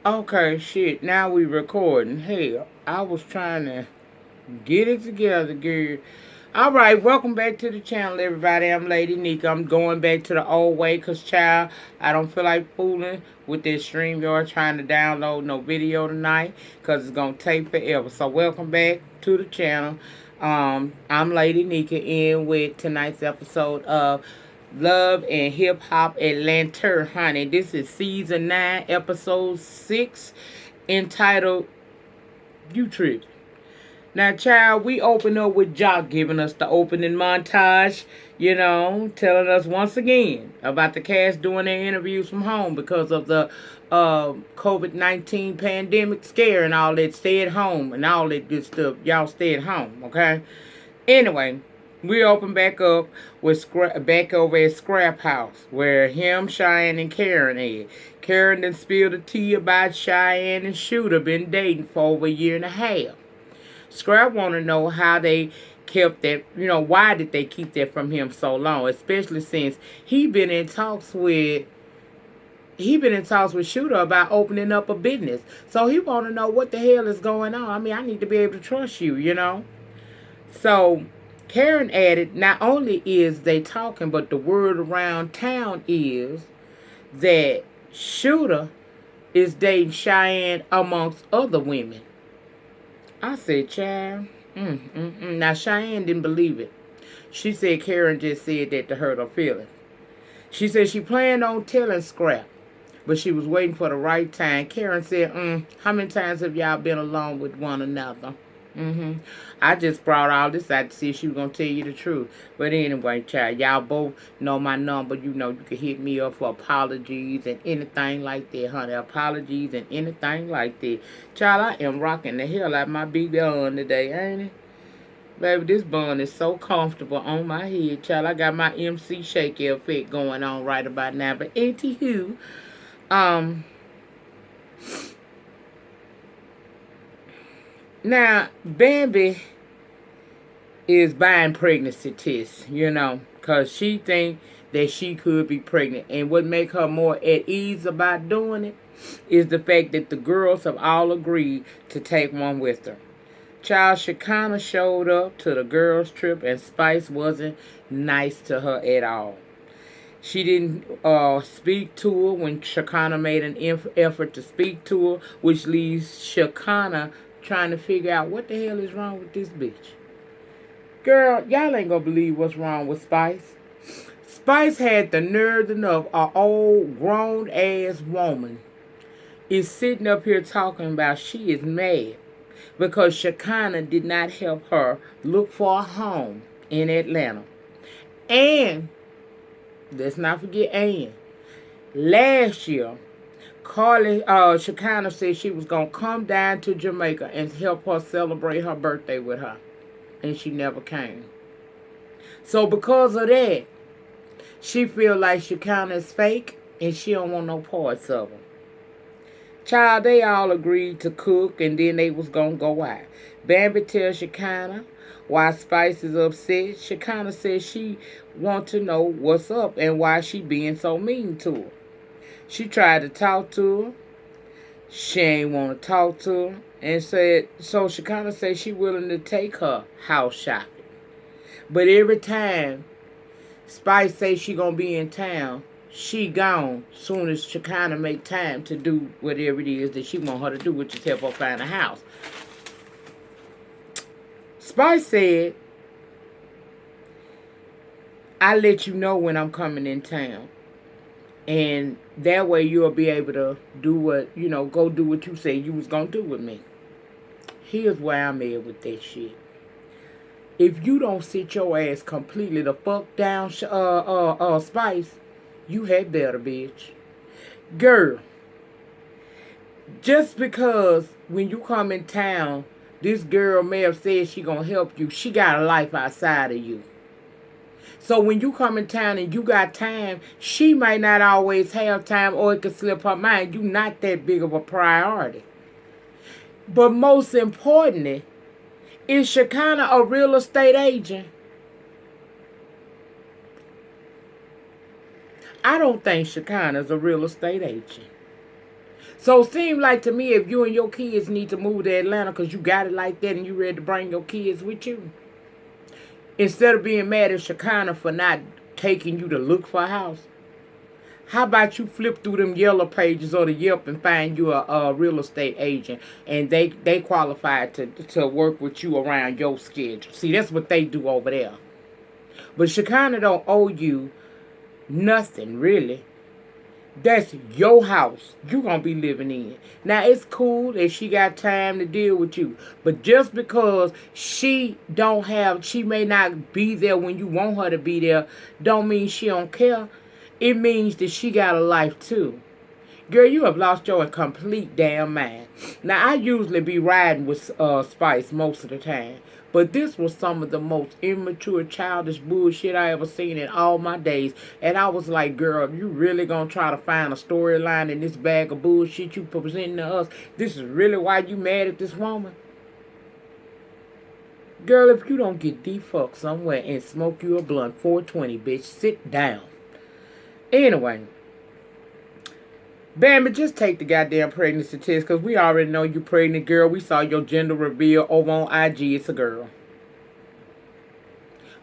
Okay, shit. Now we recording. Hell, I was trying to get it together, girl. All right, welcome back to the channel, everybody. I'm Lady Nyca. I'm going back to the old way, cause child, I don't feel like fooling with this StreamYard trying to download no video tonight, cause it's gonna take forever. So welcome back to the channel. I'm Lady Nyca in with tonight's episode of Love and Hip Hop Atlanta, honey. This is season 9, episode 6, entitled You Trippin'. Now, child, we open up with Jock giving us the opening montage, telling us once again about the cast doing their interviews from home because of the COVID-19 pandemic scare and all that. Stay at home and all that good stuff. Y'all stay at home, okay? Anyway, we open back up with back over at Scrap House, where him, Cheyenne, and Karen is. Karen done spilled the tea about Cheyenne and Shooter been dating for over a year and a half. Scrap want to know how they kept that, why did they keep that from him so long, especially since he been in talks with Shooter about opening up a business. So he want to know what the hell is going on. I mean, I need to be able to trust you. So Karen added, not only is they talking, but the word around town is that Shooter is dating Cheyenne amongst other women. I said, child, Now, Cheyenne didn't believe it. She said Karen just said that to hurt her feelings. She said she planned on telling Scrap, but she was waiting for the right time. Karen said, how many times have y'all been alone with one another? I just brought all this out to see if she was going to tell you the truth. But anyway, child, y'all both know my number. You can hit me up for apologies and anything like that, honey. Apologies and anything like that. Child, I am rocking the hell out of my big bun today, ain't it? Baby, this bun is so comfortable on my head, child. I got my MC shaky effect going on right about now. But anywho, now, Bambi is buying pregnancy tests, because she think that she could be pregnant. And what make her more at ease about doing it is the fact that the girls have all agreed to take one with her. Child, Shekinah showed up to the girls' trip, and Spice wasn't nice to her at all. She didn't speak to her when Shekinah made an effort to speak to her, which leaves Shekinah trying to figure out what the hell is wrong with this bitch. Girl, y'all ain't gonna believe what's wrong with Spice. Spice had the nerve enough, a old grown ass woman is sitting up here talking about she is mad because Shekinah did not help her look for a home in Atlanta. And let's not forget last year, Shekinah said she was gonna come down to Jamaica and help her celebrate her birthday with her, and she never came. So because of that, she feel like Shekinah is fake, and she don't want no parts of her. Child, they all agreed to cook, and then they was gonna go out. Bambi tells Shekinah why Spice is upset. Shekinah says she want to know what's up and why she being so mean to her. She tried to talk to her. She ain't want to talk to her. And said, so Shekinah said she willing to take her house shopping. But every time Spice says she gonna be in town, she gone soon as Shekinah make time to do whatever it is that she want her to do, which is help her find a house. Spice said, I let you know when I'm coming in town. And that way you'll be able to do what, go do what you say you was going to do with me. Here's where I'm at with that shit. If you don't sit your ass completely the fuck down, Spice, you had better, bitch. Girl, just because when you come in town, this girl may have said she gonna help you, she got a life outside of you. So when you come in town and you got time, she might not always have time, or it could slip her mind. You not that big of a priority. But most importantly, is Shekinah a real estate agent? I don't think Shekinah's a real estate agent. So it seems like to me, if you and your kids need to move to Atlanta because you got it like that and you ready to bring your kids with you, instead of being mad at Shekinah for not taking you to look for a house, how about you flip through them yellow pages or the Yelp and find you a real estate agent, and they qualify to work with you around your schedule. See, that's what they do over there. But Shekinah don't owe you nothing, really. That's your house you gonna be living in. Now, it's cool that she got time to deal with you, but just because she may not be there when you want her to be there, don't mean she don't care. It means that she got a life too. Girl, you have lost your complete damn mind. Now, I usually be riding with Spice most of the time. But this was some of the most immature, childish bullshit I ever seen in all my days. And I was like, girl, you really gonna try to find a storyline in this bag of bullshit you presenting to us? This is really why you mad at this woman? Girl, if you don't get defucked somewhere and smoke you a blunt, 420, bitch, sit down. Anyway. Bambi, just take the goddamn pregnancy test, because we already know you pregnant, girl. We saw your gender reveal over on IG. It's a girl.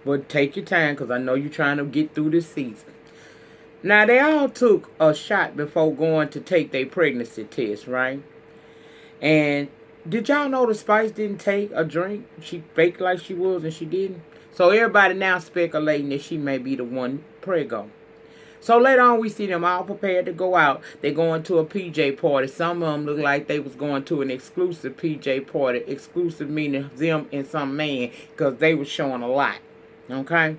But take your time, because I know you're trying to get through this season. Now, they all took a shot before going to take their pregnancy test, right? And did y'all know the Spice didn't take a drink? She faked like she was, and she didn't. So everybody now speculating that she may be the one preggo. So later on, we see them all prepared to go out. They going to a PJ party. Some of them look like they was going to an exclusive PJ party. Exclusive meaning them and some man, because they was showing a lot. Okay?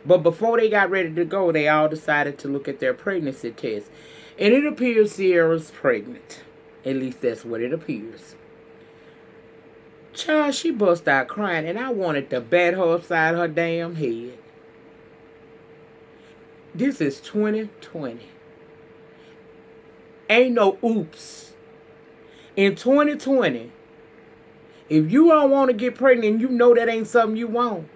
But before they got ready to go, they all decided to look at their pregnancy test. And it appears Sierra's pregnant. At least that's what it appears. Child, she bust out crying, and I wanted to bat her upside her damn head. This is 2020. Ain't no oops. In 2020, if you don't want to get pregnant and you know that ain't something you want,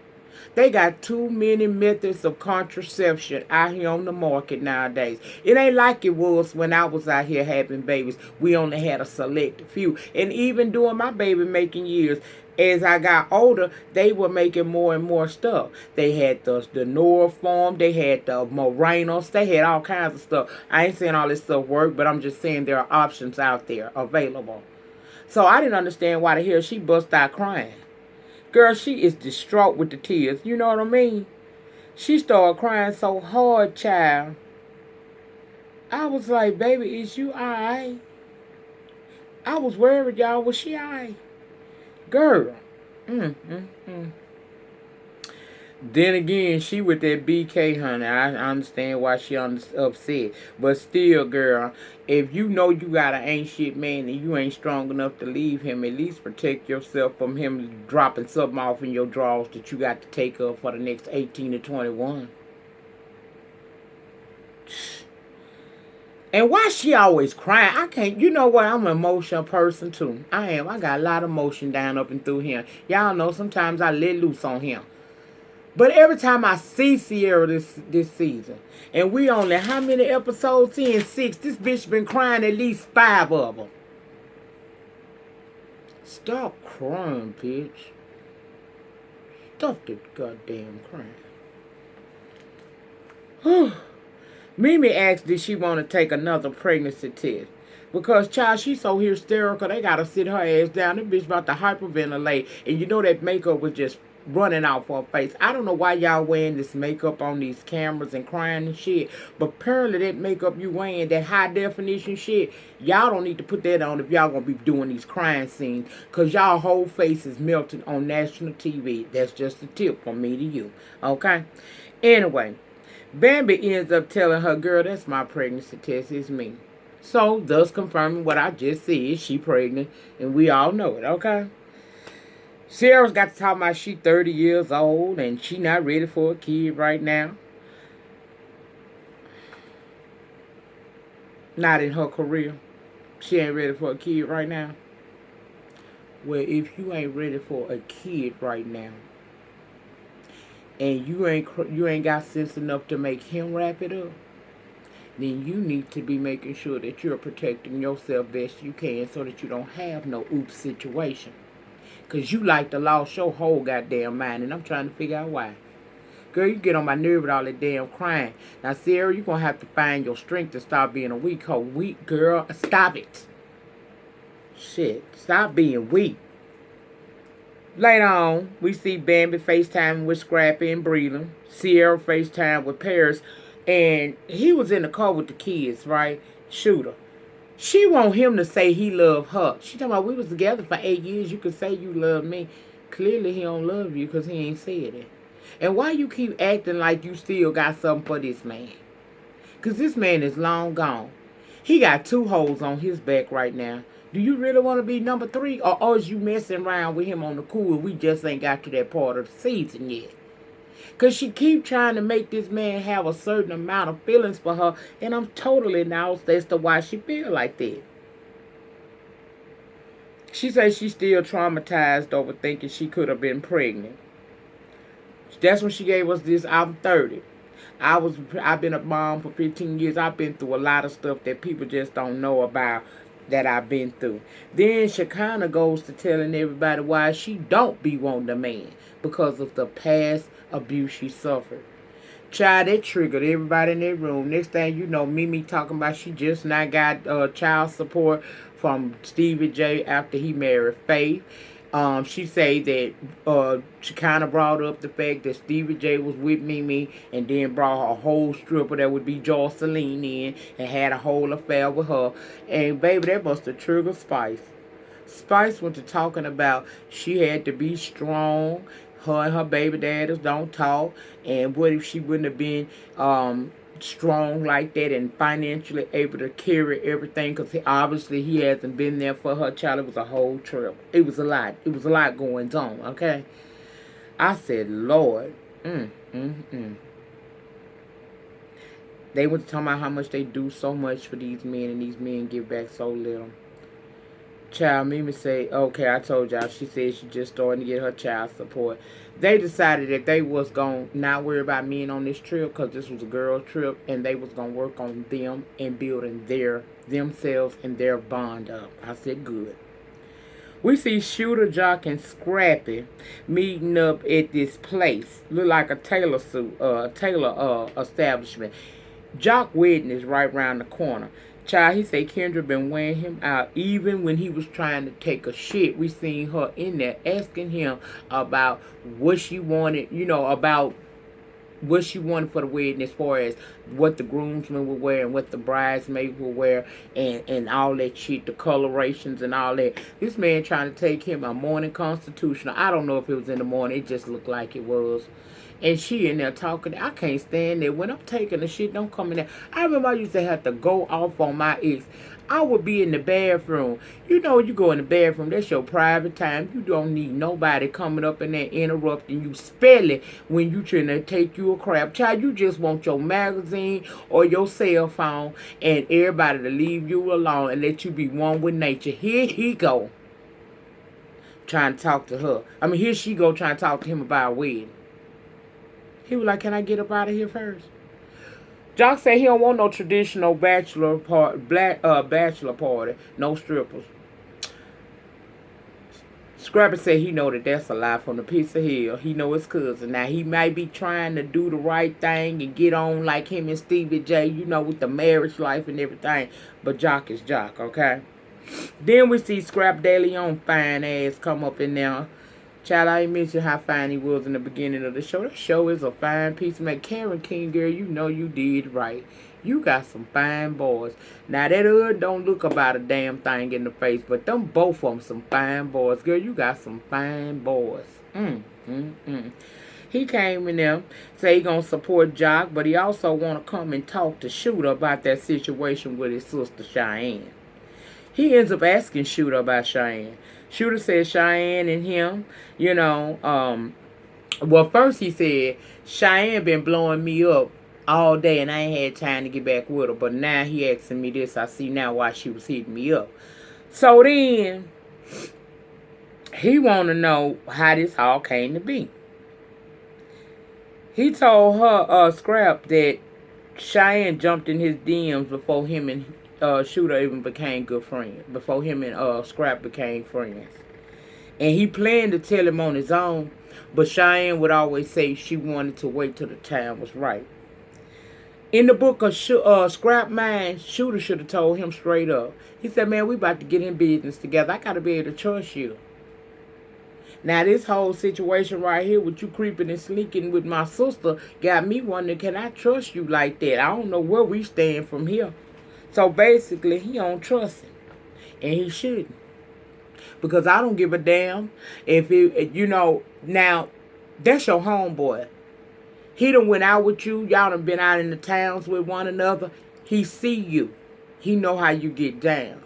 they got too many methods of contraception out here on the market nowadays. It ain't like it was when I was out here having babies. We only had a select few. And even during my baby making years, as I got older, they were making more and more stuff. They had the Norform, they had the Moranos, they had all kinds of stuff. I ain't saying all this stuff work, but I'm just saying there are options out there available. So I didn't understand why the hell she bust out crying. Girl, she is distraught with the tears. You know what I mean? She started crying so hard, child. I was like, baby, is you alright? I was worried, y'all. Was she alright? Girl. Then again, she with that BK, honey. I understand why she upset. But still, girl, if you know you got an ain't shit man and you ain't strong enough to leave him, at least protect yourself from him dropping something off in your drawers that you got to take up for the next 18 to 21. And why she always crying? I can't, you know what? I'm an emotional person too. I am. I got a lot of emotion down up and through him. Y'all know sometimes I let loose on him. But every time I see Sierra this season, and we only, how many episodes in? 6. This bitch been crying at least 5 of them. Stop crying, bitch. Stop the goddamn crying. Mimi asked did she want to take another pregnancy test. Because, child, she's so hysterical, they got to sit her ass down. This bitch about to hyperventilate. And you know that makeup was just running off her face. I don't know why y'all wearing this makeup on these cameras and crying and shit. But apparently that makeup you wearing, that high definition shit, y'all don't need to put that on if y'all going to be doing these crying scenes. Because y'all whole face is melting on national TV. That's just a tip from me to you. Okay? Anyway. Bambi ends up telling her, girl, that's my pregnancy test, it's me. So, thus confirming what I just said, she pregnant, and we all know it, okay? Sarah's got to talk about she 30 years old, and she not ready for a kid right now. Not in her career. She ain't ready for a kid right now. Well, if you ain't ready for a kid right now, and you ain't got sense enough to make him wrap it up, then you need to be making sure that you're protecting yourself best you can so that you don't have no oops situation. Because you like to lost your whole goddamn mind, and I'm trying to figure out why. Girl, you get on my nerve with all that damn crying. Now, Sarah, you're going to have to find your strength to stop being a weak hoe. Weak girl, stop it. Shit, stop being weak. Later on, we see Bambi FaceTime with Scrappy and Breeden. Sierra FaceTime with Paris. And he was in the car with the kids, right? Shooter. She want him to say he loved her. She talking about we was together for 8 years. You could say you love me. Clearly he don't love you because he ain't said it. And why you keep acting like you still got something for this man? Because this man is long gone. He got 2 holes on his back right now. Do you really want to be number 3? Or is you messing around with him on the cool and we just ain't got to that part of the season yet? Because she keep trying to make this man have a certain amount of feelings for her. And I'm totally lost as to why she feel like that. She says she's still traumatized over thinking she could have been pregnant. That's when she gave us this, I'm 30. I've been a mom for 15 years. I've been through a lot of stuff that people just don't know about that I've been through. Then she kind of goes to telling everybody why she don't be wanting a man. Because of the past abuse she suffered. Child, that triggered everybody in that room. Next thing you know, Mimi talking about she just now got child support from Stevie J after he married Faith. She say that she kind of brought up the fact that Stevie J was with Mimi and then brought her whole stripper that would be Jocelyn in and had a whole affair with her. And baby, that must have triggered Spice. Spice went to talking about she had to be strong. Her and her baby daddies don't talk. And what if she wouldn't have been strong like that and financially able to carry everything? Because obviously he hasn't been there for her child. It was a whole trip. It was a lot. It was a lot going on, okay? I said, Lord. They were talking about how much they do so much for these men and these men give back so little. Child, Mimi say, okay, I told y'all. She said she just starting to get her child support. They decided that they was going to not worry about men on this trip because this was a girl trip, and they was going to work on them and building themselves and their bond up. I said, good. We see Shooter, Jock, and Scrappy meeting up at this place. Look like a tailor establishment. Jock wedding is right around the corner. Child, he say Kendra been wearing him out. Even when he was trying to take a shit, we seen her in there asking him about what she wanted, about what she wanted for the wedding as far as what the groomsmen would wear and what the bridesmaids would wear and all that shit, the colorations and all that. This man trying to take him a morning constitutional. I don't know if it was in the morning. It just looked like it was. And she in there talking. I can't stand it. When I'm taking the shit, don't come in there. I remember I used to have to go off on my ex. I would be in the bathroom. You go in the bathroom. That's your private time. You don't need nobody coming up in there interrupting you. Especially when you trying to take you a crap. Child, you just want your magazine or your cell phone and everybody to leave you alone and let you be one with nature. Here he go. Trying to talk to her. Here she go trying to talk to him about a wedding. He was like, can I get up out of here first? Jock said he don't want no traditional bachelor party. No strippers. Scrappy said he know that that's a lie from the piece of hell. He know his cousin. Now, he might be trying to do the right thing and get on like him and Stevie J, with the marriage life and everything. But Jock is Jock, okay? Then we see Scrap Daily on fine ass come up in there. Child, I ain't mentioned how fine he was in the beginning of the show. The show is a fine piece of make. Karen King, girl, you know you did right. You got some fine boys. Now, that hood don't look about a damn thing in the face, but them both of them some fine boys. Girl, you got some fine boys. He came in there, say he gonna support Jock, but he also want to come and talk to Shooter about that situation with his sister Cheyenne. He ends up asking Shooter about Cheyenne. Shooter said Cheyenne and him, well, first he said, Cheyenne been blowing me up all day and I ain't had time to get back with her. But now he asking me this. I see now why she was hitting me up. So then, he want to know how this all came to be. He told her, Scrap, that Cheyenne jumped in his DMs before him and Shooter even became good friends. Before him and Scrap became friends. And he planned to tell him on his own, but Cheyenne would always say she wanted to wait till the time was right. In the book of Scrap Mind, Shooter should have told him straight up. He said, man, we about to get in business together. I got to be able to trust you. Now, this whole situation right here with you creeping and sneaking with my sister got me wondering, can I trust you like that? I don't know where we stand from here. So, basically, he don't trust him. And he shouldn't. Because I don't give a damn if it, now, that's your homeboy. He done went out with you. Y'all done been out in the towns with one another. He see you. He know how you get down.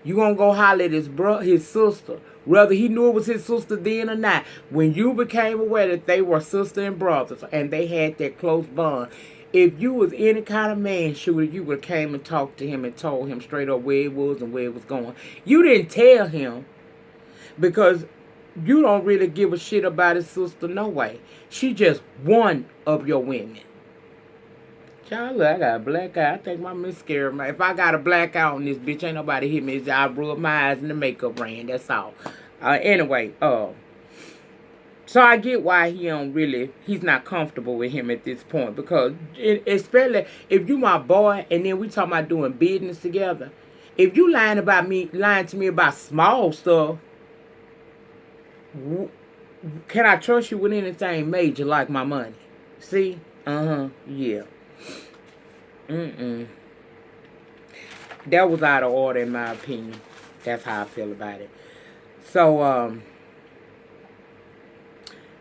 You gonna go holler at his sister. Whether he knew it was his sister then or not. When you became aware that they were sister and brothers and they had that close bond. If you was any kind of man, Shooter, you would have came and talked to him and told him straight up where it was and where it was going. You didn't tell him because you don't really give a shit about his sister no way. She just one of your women. Child, look, I got a black eye. I think my mascara, if I got a black eye on this bitch, ain't nobody hit me. I rubbed my eyes and the makeup ran. That's all. Anyway, so I get why he's not comfortable with him at this point. Because, especially if you my boy and then we talking about doing business together. If you lying to me about small stuff, can I trust you with anything major like my money? See? Yeah. That was out of order in my opinion. That's how I feel about it. So,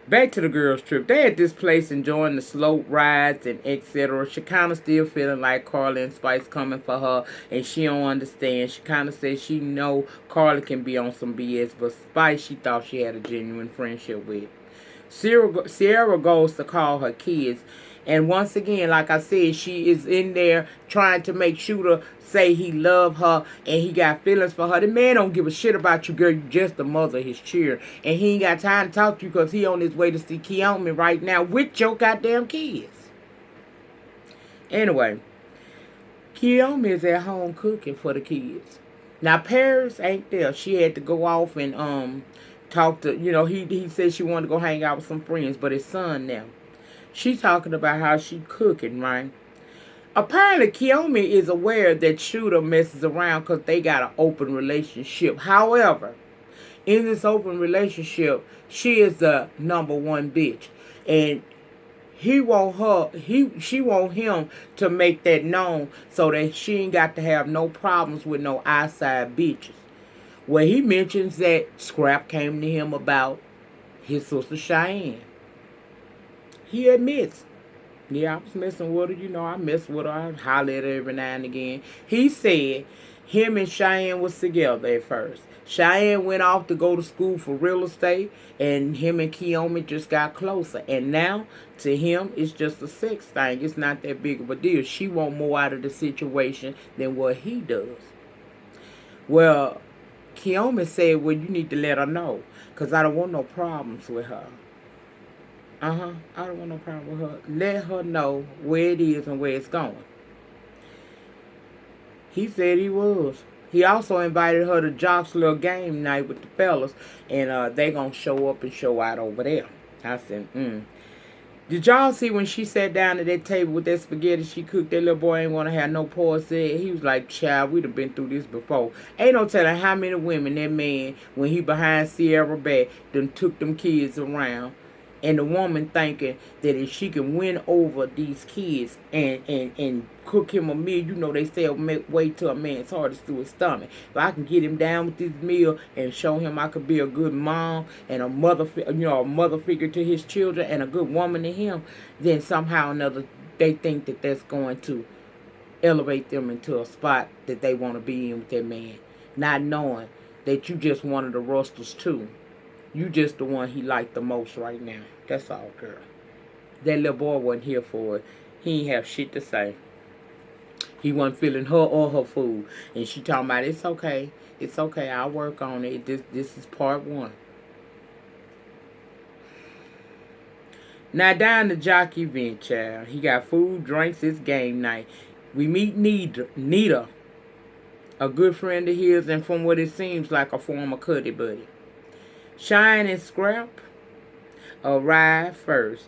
back to the girls' trip. They at this place enjoying the slope rides and etc. She kind of still feeling like Carly and Spice coming for her, and she don't understand. She kind of says she know Carly can be on some BS, but Spice she thought she had a genuine friendship with. Sierra goes to call her kids, and once again, like I said, she is in there trying to make Shooter say he love her and he got feelings for her. The man don't give a shit about you, girl. You just the mother of his children. And he ain't got time to talk to you because he on his way to see Kiyomi right now with your goddamn kids. Anyway, Kiyomi is at home cooking for the kids. Now, Paris ain't there. She had to go off and talk to, he said she wanted to go hang out with some friends, but his son now. She talking about how she cooking, right? Apparently, Kiyomi is aware that Shooter messes around because they got an open relationship. However, in this open relationship, she is the number one bitch. And she want him to make that known so that she ain't got to have no problems with no outside bitches. Well, he mentions that Scrap came to him about his sister Cheyenne. He admits, yeah, I was messing with her. I mess with her. I holler at her every now and again. He said him and Cheyenne was together at first. Cheyenne went off to go to school for real estate, and him and Kiyomi just got closer. And now, to him, it's just a sex thing. It's not that big of a deal. She want more out of the situation than what he does. Well, Kiyomi said, well, you need to let her know, because I don't want no problems with her. I don't want no problem with her. Let her know where it is and where it's going. He said he was. He also invited her to Jock's little game night with the fellas. And they gonna show up and show out over there. I said, Did y'all see when she sat down at that table with that spaghetti she cooked? That little boy ain't want to have no pause said. He was like, child, we done been through this before. Ain't no telling how many women that man, when he behind Sierra back, done took them kids around. And the woman thinking that if she can win over these kids and cook him a meal, they say wait till a man's heart is through his stomach. If I can get him down with this meal and show him I could be a good mom and a mother figure to his children and a good woman to him, then somehow or another they think that that's going to elevate them into a spot that they want to be in with that man. Not knowing that you just one of the rusters too. You just the one he liked the most right now. That's all, girl. That little boy wasn't here for it. He ain't have shit to say. He wasn't feeling her or her food. And she talking about, it's okay. It's okay. I'll work on it. This is part one. Now down the jock event, child. He got food, drinks, it's game night. We meet Nita, a good friend of his, and from what it seems like a former cuddy buddy. Shine and Scrap arrived first.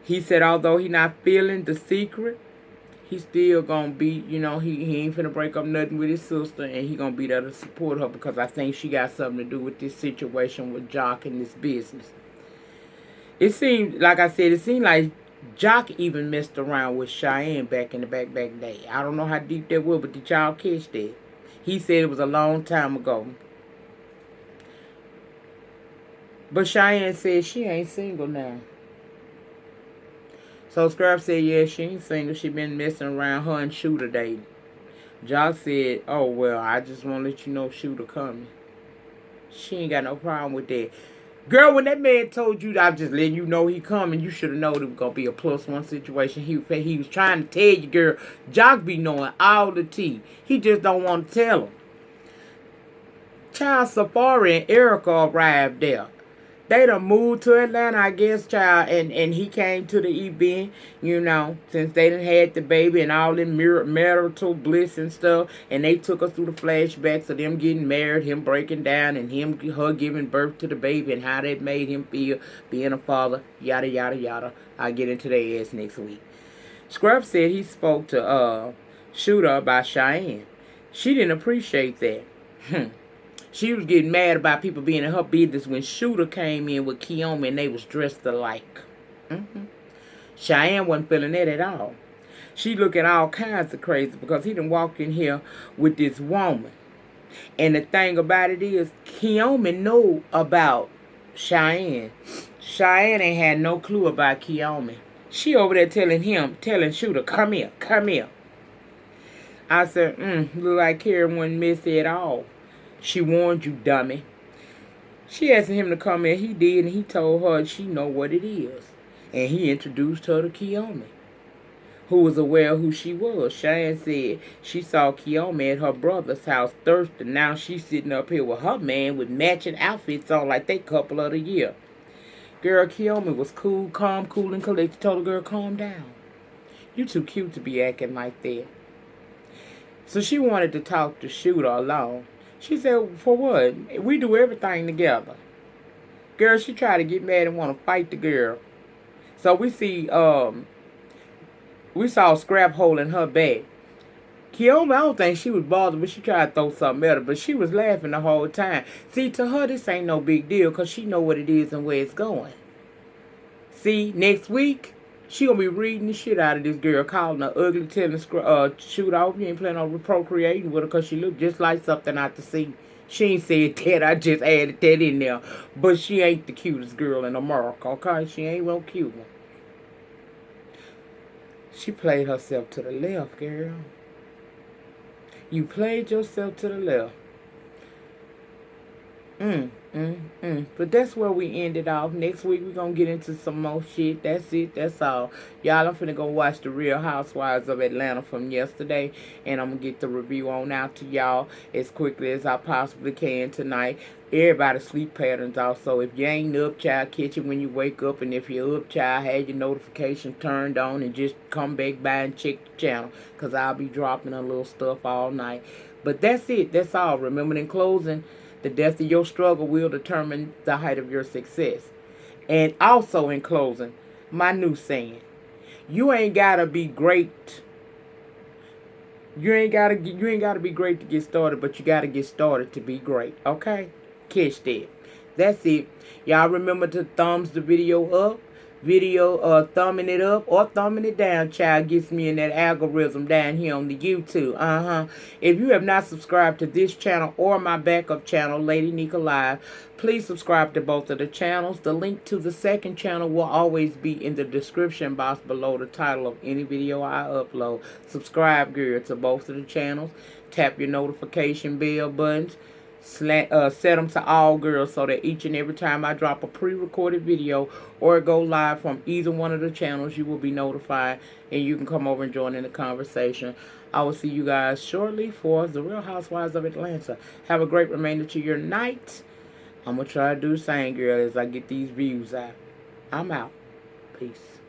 He said although he not feeling the secret, he still gonna be, he ain't finna break up nothing with his sister, and he gonna be there to support her because I think she got something to do with this situation with Jock and this business. It seemed, like I said, it seemed like Jock even messed around with Cheyenne back in the back day. I don't know how deep that was, but did y'all catch that? He said it was a long time ago. But Cheyenne said she ain't single now. So Scrap said, yeah, she ain't single. She been messing around, her and Shooter dating. Jock said, oh, well, I just want to let you know Shooter coming. She ain't got no problem with that. Girl, when that man told you, I'm just letting you know he coming, you should have known it was going to be a +1 situation. He was trying to tell you, girl. Jock be knowing all the tea. He just don't want to tell him. Child, Safari and Erica arrived there. They done moved to Atlanta, I guess, child, and he came to the event, since they done had the baby and all them marital bliss and stuff, and they took us through the flashbacks of them getting married, him breaking down, and her giving birth to the baby, and how that made him feel being a father, yada, yada, yada. I'll get into their ass next week. Scrub said he spoke to Shooter about Cheyenne. She didn't appreciate that. She was getting mad about people being in her business when Shooter came in with Kiyomi and they was dressed alike. Cheyenne wasn't feeling that at all. She looking all kinds of crazy because he done walked in here with this woman. And the thing about it is, Kiyomi know about Cheyenne. Cheyenne ain't had no clue about Kiyomi. She over there telling Shooter, come here, come here. I said, look like Karen wasn't missy at all. She warned you, dummy. She asked him to come in. He did, and he told her she know what it is. And he introduced her to Kiyomi, who was aware of who she was. Cheyenne said she saw Kiyomi at her brother's house thirsty. Now she's sitting up here with her man with matching outfits on like they couple of the year. Girl, Kiyomi was cool, calm, cool, and collected. Told the girl, calm down. You too cute to be acting like that. So she wanted to talk to Shooter alone. She said, for what? We do everything together. Girl, she tried to get mad and want to fight the girl. So we saw Scrap holding her back. Kiyomi, I don't think she was bothered, but she tried to throw something at her. But she was laughing the whole time. See, to her, this ain't no big deal because she know what it is and where it's going. See, next week, she gonna be reading the shit out of this girl, calling her ugly, telling Shooter, I hope you ain't planning on procreating with her because she look just like something out to sea. She ain't said that, I just added that in there. But she ain't the cutest girl in America, okay? She ain't no cute one. She played herself to the left, girl. You played yourself to the left. But that's where we ended off. Next week, we're going to get into some more shit. That's it. That's all. Y'all, I'm finna go watch The Real Housewives of Atlanta from yesterday. And I'm going to get the review on out to y'all as quickly as I possibly can tonight. Everybody's sleep patterns also. If you ain't up, child, catch it when you wake up. And if you're up, child, have your notifications turned on. And just come back by and check the channel. Because I'll be dropping a little stuff all night. But that's it. That's all. Remember, in closing, the depth of your struggle will determine the height of your success. And also in closing, my new saying, you ain't gotta be great. You ain't gotta be great to get started, but you gotta get started to be great. Okay? Catch that. That's it. Y'all remember to thumbs the video up. Thumbing it up or thumbing it down, child, gets me in that algorithm down here on the YouTube. If you have not subscribed to this channel or my backup channel, Lady Nyca Live, please subscribe to both of the channels. The link to the second channel will always be in the description box below the title of any video I upload. Subscribe, girl, to both of the channels. Tap your notification bell buttons. Set them to all, girls, so that each and every time I drop a pre-recorded video or go live from either one of the channels, you will be notified and you can come over and join in the conversation. I will see you guys shortly for The Real Housewives of Atlanta. Have a great remainder to your night. I'm going to try to do the same, girl, as I get these views out. I'm out. Peace.